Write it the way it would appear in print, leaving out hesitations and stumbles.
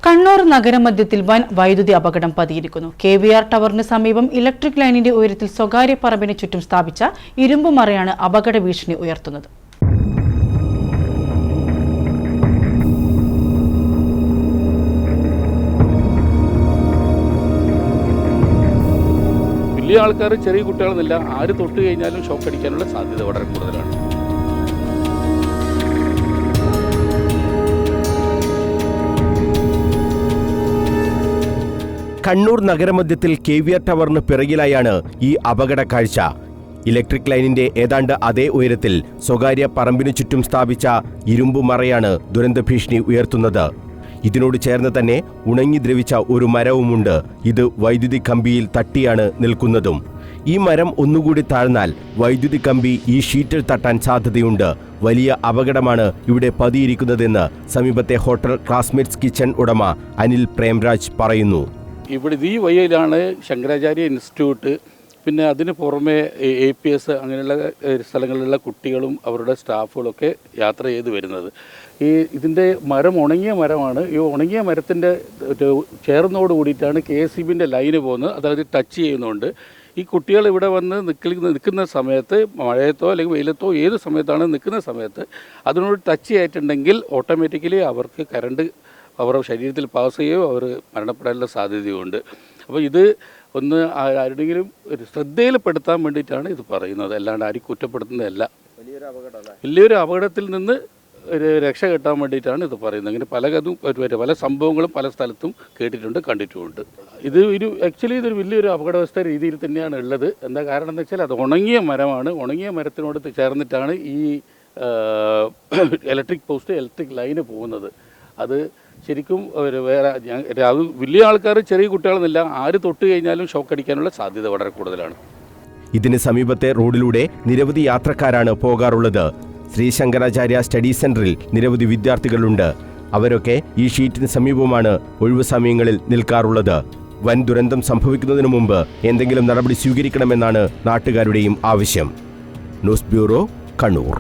കണ്ണൂർ നഗരമധ്യത്തിൽ വൻ വൈദ്യുതി അപകടം പതിയിരിക്കുന്നു. KVR ടവറിന് സമീപം ഇലക്ട്രിക് ലൈനിന്റെ ഉയരത്തിൽ സ്വകാര്യ പറമ്പിന് ചുറ്റും സ്ഥാപിച്ച ഇരുമ്പ് മറയാണ് അപകട ഭീഷണി ഉയർത്തുന്നത്. വലിയ ആൾക്കാർ ചെറിയ കുട്ടികളെന്നില്ല, ആര് തൊട്ട് കഴിഞ്ഞാലും ഷോക്ക് അടിക്കാനുള്ള സാധ്യത വളരെ കൂടുതലാണ്. കണ്ണൂർ നഗരമധ്യത്തിൽ KVR ടവറിന് പിറകിലായാണ് ഈ അപകട കാഴ്ച. ഇലക്ട്രിക് ലൈനിന്റെ ഏതാണ്ട് അതേ ഉയരത്തിൽ സ്വകാര്യ പറമ്പിനു ചുറ്റും സ്ഥാപിച്ച ഇരുമ്പു മറയാണ് ദുരന്ത ഭീഷണി ഉയർത്തുന്നത്. ഇതിനോട് ചേർന്ന് തന്നെ ഉണങ്ങി ദ്രവിച്ച ഒരു മരവുമുണ്ട്. ഇത് വൈദ്യുതി കമ്പിയിൽ തട്ടിയാണ് നിൽക്കുന്നതും. ഈ മരം ഒന്നുകൂടി താഴ്ന്നാൽ വൈദ്യുതി കമ്പി ഈ ഷീറ്റിൽ തട്ടാൻ സാധ്യതയുണ്ട്. വലിയ അപകടമാണ് ഇവിടെ പതിയിരിക്കുന്നതെന്ന് സമീപത്തെ ഹോട്ടൽ ക്ലാസ്മേറ്റ്സ് കിച്ചൺ ഉടമ അനിൽ പ്രേംരാജ് പറയുന്നു. ഇവിടെ ഈ വഴിയിലാണ് ശങ്കരാചാര്യ ഇൻസ്റ്റിറ്റ്യൂട്ട്, പിന്നെ അതിന് പുറമെ APS അങ്ങനെയുള്ള സ്ഥലങ്ങളിലുള്ള കുട്ടികളും അവരുടെ സ്റ്റാഫുകളൊക്കെ യാത്ര ചെയ്ത് വരുന്നത്. ഇതിൻ്റെ മരം ഉണങ്ങിയ മരമാണ്. ഈ ഉണങ്ങിയ മരത്തിൻ്റെ ചേർന്നോട് കൂടിയിട്ടാണ് KSEBിൻ്റെ ലൈന് പോകുന്നത്. അതായത് ടച്ച് ചെയ്യുന്നുണ്ട്. ഈ കുട്ടികൾ ഇവിടെ വന്ന് നിൽക്കുന്ന സമയത്ത്, മഴയത്തോ അല്ലെങ്കിൽ വെയിലത്തോ ഏത് സമയത്താണ് നിൽക്കുന്ന സമയത്ത് അതിനോട് ടച്ച് ചെയ്തിട്ടുണ്ടെങ്കിൽ ഓട്ടോമാറ്റിക്കലി അവർക്ക് കറണ്ട് അവരുടെ ശരീരത്തിൽ പാസ് ചെയ്യുകയോ അവർ മരണപ്പെടാനുള്ള സാധ്യതയുണ്ട്. അപ്പോൾ ഇത് ഒന്ന് ആരുടെങ്കിലും ഒരു ശ്രദ്ധയിൽപ്പെടുത്താൻ വേണ്ടിയിട്ടാണ് ഇത് പറയുന്നത്, അല്ലാണ്ട് ആരും കുറ്റപ്പെടുത്തുന്നതല്ല. വലിയൊരു അപകടത്തിൽ നിന്ന് ഒരു രക്ഷ കിട്ടാൻ വേണ്ടിയിട്ടാണ് ഇത് പറയുന്നത്. അങ്ങനെ പല സംഭവങ്ങളും പല സ്ഥലത്തും കേട്ടിട്ടുണ്ട്, കണ്ടിട്ടുമുണ്ട്. ആക്ച്വലി ഇതൊരു വലിയൊരു അപകടാവസ്ഥ രീതിയിൽ തന്നെയാണ് ഉള്ളത്. എന്താ കാരണം എന്ന് വെച്ചാൽ അത് ഉണങ്ങിയ മരമാണ്. ഉണങ്ങിയ മരത്തിനോട് ചേർന്നിട്ടാണ് ഈ ഇലക്ട്രിക് ലൈന് പോകുന്നത്. അത് ശരിക്കും അത് വലിയ ആൾക്കാർ ചെറിയ കുട്ടികളെന്നില്ല, ആര് തൊട്ട് കഴിഞ്ഞാലും ഷോക്ക് അടിക്കാനുള്ള സാധ്യത വളരെ കൂടുതലാണ്. ഇതിന് സമീപത്തെ റോഡിലൂടെ നിരവധി യാത്രക്കാരാണ് പോകാറുള്ളത്. ശ്രീ ശങ്കരാചാര്യ സ്റ്റഡി സെന്ററിൽ നിരവധി വിദ്യാർത്ഥികളുണ്ട്. അവരൊക്കെ ഈ ഷീറ്റിന് സമീപമാണ് ഒഴിവു സമയങ്ങളിൽ നിൽക്കാറുള്ളത്. വൻ ദുരന്തം സംഭവിക്കുന്നതിന് മുമ്പ് എന്തെങ്കിലും നടപടി സ്വീകരിക്കണമെന്നാണ് നാട്ടുകാരുടെയും ആവശ്യം. News bureau, Kannur.